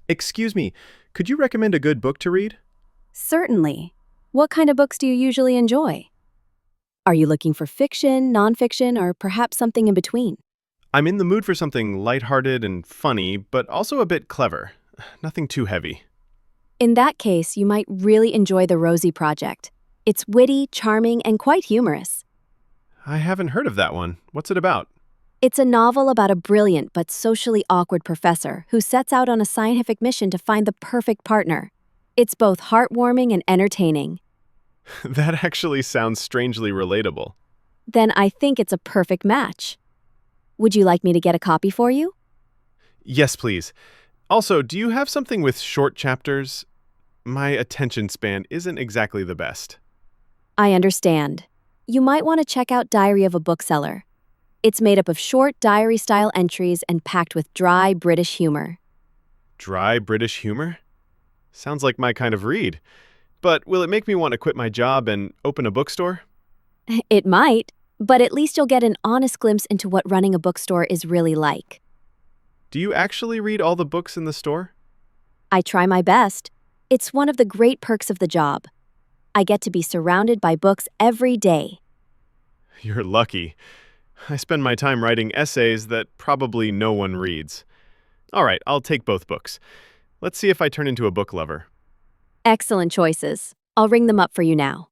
Excuse me, could you recommend a good book to read? Certainly. What kind of books do you usually enjoy? Are you looking for fiction, nonfiction, or perhaps something in between? I'm in the mood for something lighthearted and funny, but also a bit clever. Nothing too heavy. In that case, you might really enjoy The Rosie Project. It's witty, charming, and quite humorous. I haven't heard of that one. What's it about? It's a novel about a brilliant but socially awkward professor who sets out on a scientific mission to find the perfect partner. It's both heartwarming and entertaining. That actually sounds strangely relatable. Then I think it's a perfect match. Would you like me to get a copy for you? Yes, please. Also, do you have something with short chapters? My attention span isn't exactly the best. I understand. You might want to check out Diary of a Bookseller. It's made up of short diary-style entries and packed with dry British humor. Dry British humor? Sounds like my kind of read. But will it make me want to quit my job and open a bookstore? It might, but at least you'll get an honest glimpse into what running a bookstore is really like. Do you actually read all the books in the store? I try my best. It's one of the great perks of the job. I get to be surrounded by books every day. You're lucky. I spend my time writing essays that probably no one reads. All right, I'll take both books. Let's see if I turn into a book lover. Excellent choices. I'll ring them up for you now.